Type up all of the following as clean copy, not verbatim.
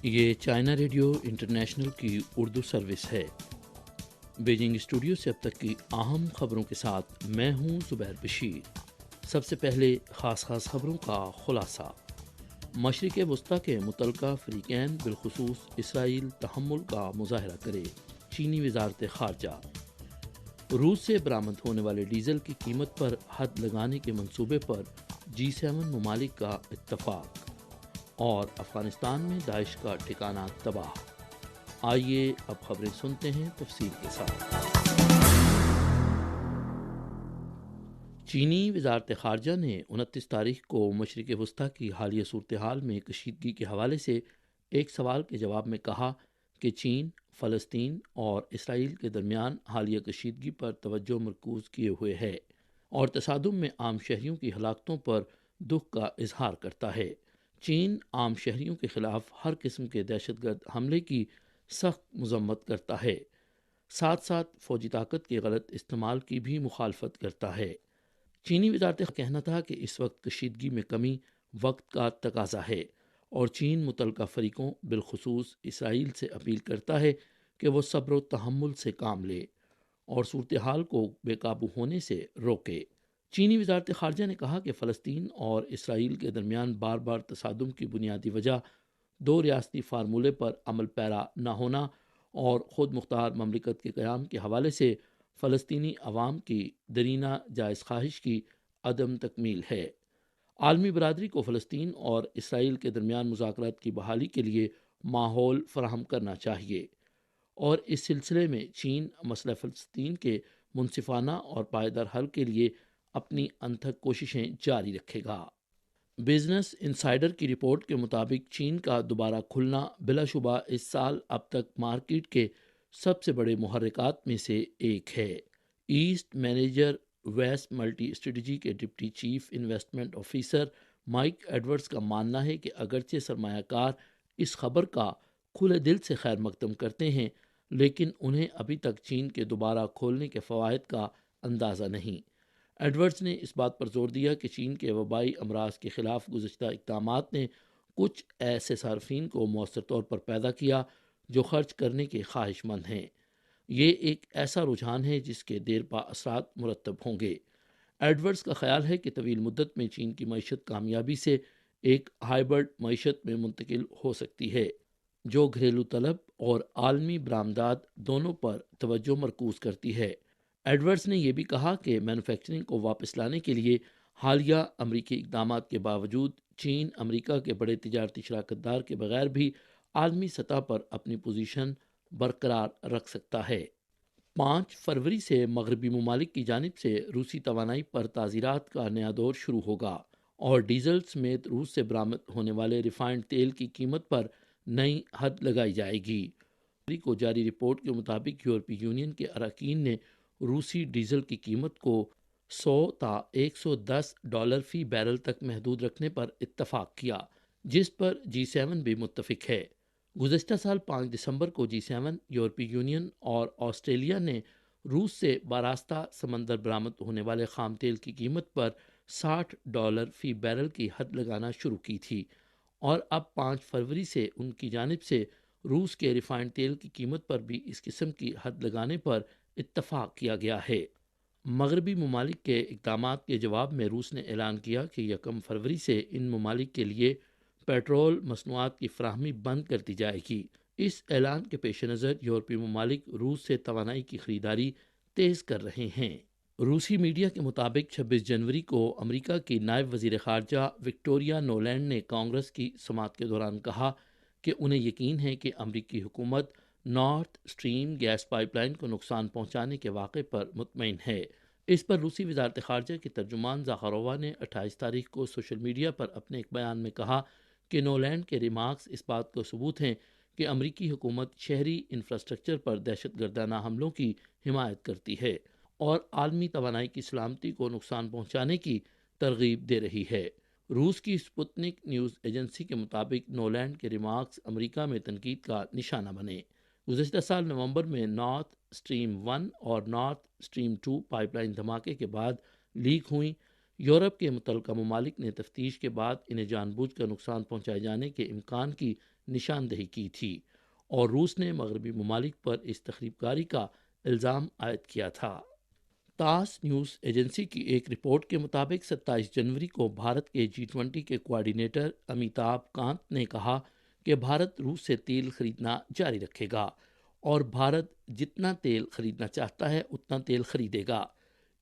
یہ China radio international کی Urdu service ہے۔ بیجنگ اسٹوڈیو سے اب تک کی اہم خبروں کے ساتھ میں ہوں زبیر بشیر۔ سب سے پہلے خاص خبروں کا خلاصہ۔ مشرق وسطیٰ کے متعلقہ فریقین بالخصوص اسرائیل تحمل کا مظاہرہ کرے، چینی وزارت خارجہ۔ روس سے برآمد ہونے والے ڈیزل کی قیمت پر حد لگانے کے منصوبے پر G7 ممالک کا اتفاق۔ اور افغانستان میں داعش کا ٹھکانہ تباہ۔ آئیے اب خبریں سنتے ہیں تفصیل کے ساتھ۔ چینی وزارت خارجہ نے 29 تاریخ کو مشرق وسطیٰ کی حالیہ صورتحال میں کشیدگی کے حوالے سے ایک سوال کے جواب میں کہا کہ چین فلسطین اور اسرائیل کے درمیان حالیہ کشیدگی پر توجہ مرکوز کیے ہوئے ہے اور تصادم میں عام شہریوں کی ہلاکتوں پر دکھ کا اظہار کرتا ہے۔ چین عام شہریوں کے خلاف ہر قسم کے دہشت گرد حملے کی سخت مذمت کرتا ہے، ساتھ ساتھ فوجی طاقت کے غلط استعمال کی بھی مخالفت کرتا ہے۔ چینی وزارت کا کہنا تھا کہ اس وقت کشیدگی میں کمی وقت کا تقاضا ہے اور چین متعلقہ فریقوں بالخصوص اسرائیل سے اپیل کرتا ہے کہ وہ صبر و تحمل سے کام لے اور صورتحال کو بے قابو ہونے سے روکے۔ چینی وزارت خارجہ نے کہا کہ فلسطین اور اسرائیل کے درمیان بار بار تصادم کی بنیادی وجہ دو ریاستی فارمولے پر عمل پیرا نہ ہونا اور خود مختار مملکت کے قیام کے حوالے سے فلسطینی عوام کی درینہ جائز خواہش کی عدم تکمیل ہے۔ عالمی برادری کو فلسطین اور اسرائیل کے درمیان مذاکرات کی بحالی کے لیے ماحول فراہم کرنا چاہیے اور اس سلسلے میں چین مسئلہ فلسطین کے منصفانہ اور پائیدار حل کے لیے اپنی انتھک کوششیں جاری رکھے گا۔ بزنس انسائیڈر کی رپورٹ کے مطابق چین کا دوبارہ کھلنا بلا شبہ اس سال اب تک مارکیٹ کے سب سے بڑے محرکات میں سے ایک ہے۔ Asset manager West multi strategy کے deputy chief investment officer Mike Edwards کا ماننا ہے کہ اگرچہ سرمایہ کار اس خبر کا کھلے دل سے خیر مقدم کرتے ہیں، لیکن انہیں ابھی تک چین کے دوبارہ کھولنے کے فوائد کا اندازہ نہیں۔ ایڈورڈز نے اس بات پر زور دیا کہ چین کے وبائی امراض کے خلاف گزشتہ اقدامات نے کچھ ایسے صارفین کو مؤثر طور پر پیدا کیا جو خرچ کرنے کے خواہش مند ہیں۔ یہ ایک ایسا رجحان ہے جس کے دیر پا اثرات مرتب ہوں گے۔ ایڈورڈز کا خیال ہے کہ طویل مدت میں چین کی معیشت کامیابی سے ایک ہائبرڈ معیشت میں منتقل ہو سکتی ہے جو گھریلو طلب اور عالمی برآمدات دونوں پر توجہ مرکوز کرتی ہے۔ ایڈورڈز نے یہ بھی کہا کہ مینوفیکچرنگ کو واپس لانے کے لیے حالیہ امریکی اقدامات کے باوجود چین امریکہ کے بڑے تجارتی شراکت دار کے بغیر بھی عالمی سطح پر اپنی پوزیشن برقرار رکھ سکتا ہے۔ 5 فروری سے مغربی ممالک کی جانب سے روسی توانائی پر تعزیرات کا نیا دور شروع ہوگا اور ڈیزل سمیت روس سے برآمد ہونے والے ریفائنڈ تیل کی قیمت پر نئی حد لگائی جائے گی۔ کو جاری رپورٹ کے مطابق یورپی یونین کے اراکین نے روسی ڈیزل کی قیمت کو $100 تا $110 فی بیرل تک محدود رکھنے پر اتفاق کیا، جس پر G7 بھی متفق ہے۔ گزشتہ سال 5 دسمبر کو G7 یورپی یونین اور آسٹریلیا نے روس سے باراستہ سمندر برآمد ہونے والے خام تیل کی قیمت پر $60 فی بیرل کی حد لگانا شروع کی تھی اور اب 5 فروری سے ان کی جانب سے روس کے ریفائنڈ تیل کی قیمت پر بھی اس قسم کی حد لگانے پر اتفاق کیا گیا ہے۔ مغربی ممالک کے اقدامات کے جواب میں روس نے اعلان کیا کہ 1 فروری سے ان ممالک کے لیے پیٹرول مصنوعات کی فراہمی بند کر دی جائے گی۔ اس اعلان کے پیش نظر یورپی ممالک روس سے توانائی کی خریداری تیز کر رہے ہیں۔ روسی میڈیا کے مطابق 26 جنوری کو امریکہ کی نائب وزیر خارجہ وکٹوریہ نولینڈ نے کانگریس کی سماعت کے دوران کہا کہ انہیں یقین ہے کہ امریکی حکومت North Stream gas pipeline کو نقصان پہنچانے کے واقعے پر مطمئن ہے۔ اس پر روسی وزارت خارجہ کے ترجمان زاخارووا نے 28 تاریخ کو سوشل میڈیا پر اپنے ایک بیان میں کہا کہ نولینڈ کے ریمارکس اس بات کو ثبوت ہیں کہ امریکی حکومت شہری انفراسٹرکچر پر دہشت گردانہ حملوں کی حمایت کرتی ہے اور عالمی توانائی کی سلامتی کو نقصان پہنچانے کی ترغیب دے رہی ہے۔ روس کی سپوتنک نیوز ایجنسی کے مطابق نولینڈ کے ریمارکس امریکہ میں تنقید کا نشانہ بنے۔ گزشتہ سال نومبر میں نارتھ اسٹریم 1 اور نارتھ اسٹریم 2 پائپ لائن دھماکے کے بعد لیک ہوئیں۔ یورپ کے متعلقہ ممالک نے تفتیش کے بعد انہیں جان بوجھ کر نقصان پہنچائے جانے کے امکان کی نشاندہی کی تھی اور روس نے مغربی ممالک پر اس تخریب کاری کا الزام عائد کیا تھا۔ تاس نیوز ایجنسی کی ایک رپورٹ کے مطابق 27 جنوری کو بھارت کے G20 کے کوارڈینیٹر امیتابھ کانت نے کہا کہ بھارت روس سے تیل خریدنا جاری رکھے گا اور بھارت جتنا تیل خریدنا چاہتا ہے اتنا تیل خریدے گا۔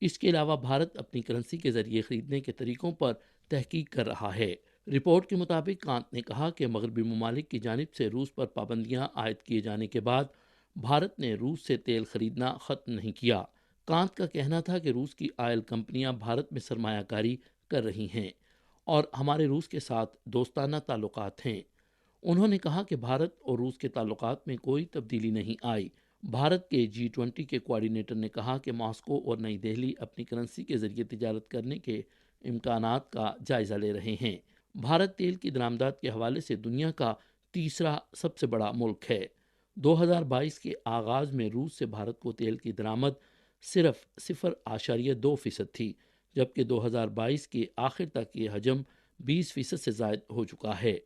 اس کے علاوہ بھارت اپنی کرنسی کے ذریعے خریدنے کے طریقوں پر تحقیق کر رہا ہے۔ رپورٹ کے مطابق کانت نے کہا کہ مغربی ممالک کی جانب سے روس پر پابندیاں عائد کیے جانے کے بعد بھارت نے روس سے تیل خریدنا ختم نہیں کیا۔ کانت کا کہنا تھا کہ روس کی آئل کمپنیاں بھارت میں سرمایہ کاری کر رہی ہیں اور ہمارے روس کے ساتھ دوستانہ تعلقات ہیں۔ انہوں نے کہا کہ بھارت اور روس کے تعلقات میں کوئی تبدیلی نہیں آئی۔ بھارت کے G20 کے کوارڈینیٹر نے کہا کہ ماسکو اور نئی دہلی اپنی کرنسی کے ذریعے تجارت کرنے کے امکانات کا جائزہ لے رہے ہیں۔ بھارت تیل کی درآمدات کے حوالے سے دنیا کا تیسرا سب سے بڑا ملک ہے۔ 2022 کے آغاز میں روس سے بھارت کو تیل کی درآمد صرف 0.2% تھی، جبکہ 2022 کے آخر تک یہ حجم 20% سے زائد ہو چکا ہے۔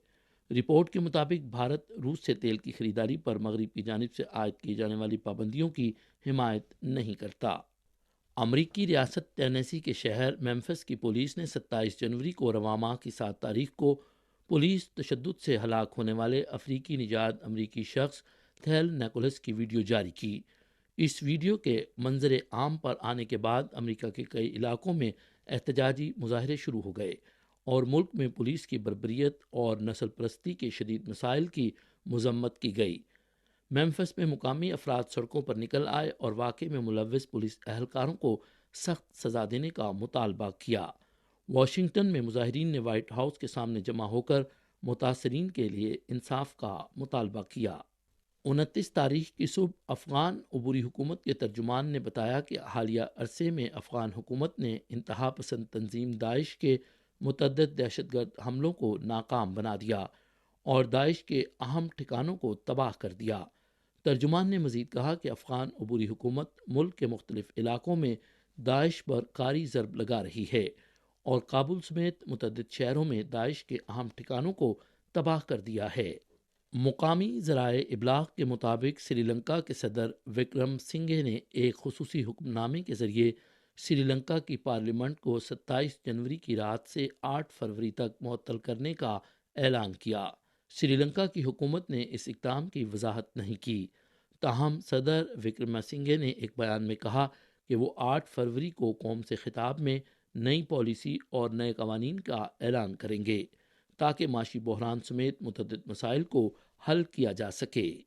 رپورٹ کے مطابق بھارت روس سے تیل کی خریداری پر مغرب کی جانب سے عائد کی جانے والی پابندیوں کی حمایت نہیں کرتا۔ امریکی ریاست ٹینیسی کے شہر میمفس کی پولیس نے 27 جنوری کو رواں ماہ کی 7 تاریخ کو پولیس تشدد سے ہلاک ہونے والے افریقی نژاد امریکی شخص تھیل نیکولس کی ویڈیو جاری کی۔ اس ویڈیو کے منظر عام پر آنے کے بعد امریکہ کے کئی علاقوں میں احتجاجی مظاہرے شروع ہو گئے اور ملک میں پولیس کی بربریت اور نسل پرستی کے شدید مسائل کی مذمت کی گئی۔ میمفس میں مقامی افراد سڑکوں پر نکل آئے اور واقعے میں ملوث پولیس اہلکاروں کو سخت سزا دینے کا مطالبہ کیا۔ واشنگٹن میں مظاہرین نے وائٹ ہاؤس کے سامنے جمع ہو کر متاثرین کے لیے انصاف کا مطالبہ کیا۔ 29 تاریخ کی صبح افغان عبوری حکومت کے ترجمان نے بتایا کہ حالیہ عرصے میں افغان حکومت نے انتہا پسند تنظیم داعش کے متعدد دہشت گرد حملوں کو ناکام بنا دیا اور داعش کے اہم ٹھکانوں کو تباہ کر دیا۔ ترجمان نے مزید کہا کہ افغان عبوری حکومت ملک کے مختلف علاقوں میں داعش پر کاری ضرب لگا رہی ہے اور کابل سمیت متعدد شہروں میں داعش کے اہم ٹھکانوں کو تباہ کر دیا ہے۔ مقامی ذرائع ابلاغ کے مطابق سری لنکا کے صدر وکرم سنگھے نے ایک خصوصی حکم نامے کے ذریعے سری لنکا کی پارلیمنٹ کو 27 جنوری کی رات سے 8 فروری تک معطل کرنے کا اعلان کیا۔ سری لنکا کی حکومت نے اس اقدام کی وضاحت نہیں کی، تاہم صدر وکرم سنگھے نے ایک بیان میں کہا کہ وہ 8 فروری کو قوم سے خطاب میں نئی پالیسی اور نئے قوانین کا اعلان کریں گے تاکہ معاشی بحران سمیت متعدد مسائل کو حل کیا جا سکے۔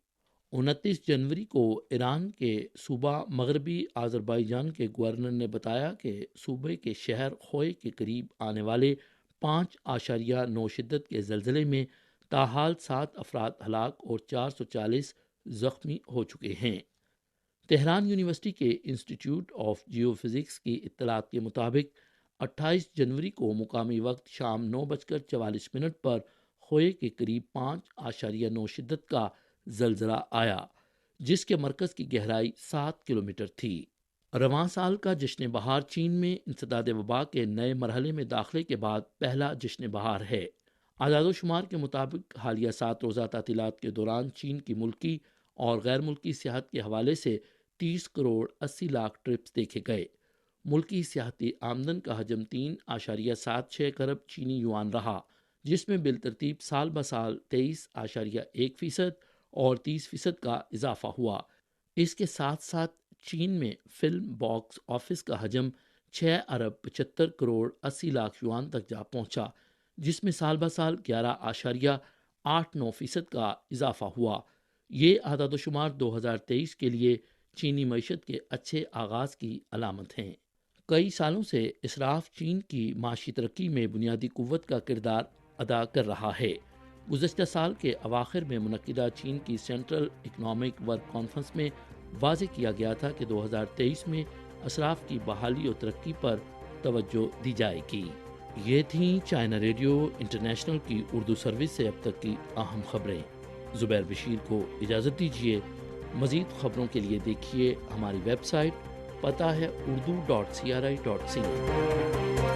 29 جنوری کو ایران کے صوبہ مغربی آذربائیجان کے گورنر نے بتایا کہ صوبے کے شہر خوئے کے قریب آنے والے 5.9 شدت کے زلزلے میں تاحال 7 افراد ہلاک اور 440 زخمی ہو چکے ہیں۔ تہران یونیورسٹی کے انسٹیٹیوٹ آف جیو فزکس کی اطلاعات کے مطابق 28 جنوری کو مقامی وقت شام 9:44 پر خوئے کے قریب 5.9 شدت کا زلزلہ آیا، جس کے مرکز کی گہرائی 7 کلومیٹر تھی۔ رواں سال کا جشن بہار چین میں انسداد وبا کے نئے مرحلے میں داخلے کے بعد پہلا جشن بہار ہے۔ اعداد و شمار کے مطابق حالیہ 7 روزہ تعطیلات کے دوران چین کی ملکی اور غیر ملکی سیاحت کے حوالے سے 30 کروڑ 80 لاکھ ٹرپس دیکھے گئے۔ ملکی سیاحتی آمدن کا حجم 3.76 کروڑ چینی یوان رہا، جس میں بالترتیب سال بسال 23.1% اور 30% کا اضافہ ہوا۔ اس کے ساتھ ساتھ چین میں فلم باکس آفس کا حجم 6.75 کروڑ 80 لاکھ یوان تک جا پہنچا، جس میں سال بسال 11.89% کا اضافہ ہوا۔ یہ اعداد و شمار 2023 کے لیے چینی معیشت کے اچھے آغاز کی علامت ہیں۔ کئی سالوں سے اسراف چین کی معاشی ترقی میں بنیادی قوت کا کردار ادا کر رہا ہے۔ گزشتہ سال کے اواخر میں منعقدہ چین کی سینٹرل اکنامک ورک کانفرنس میں واضح کیا گیا تھا کہ 2023 میں اسراف کی بحالی و ترقی پر توجہ دی جائے گی۔ یہ تھیں چائنا ریڈیو انٹرنیشنل کی اردو سروس سے اب تک کی اہم خبریں۔ زبیر بشیر کو اجازت دیجیے۔ مزید خبروں کے لیے دیکھیے ہماری ویب سائٹ، پتہ ہے urdu.cri.ca۔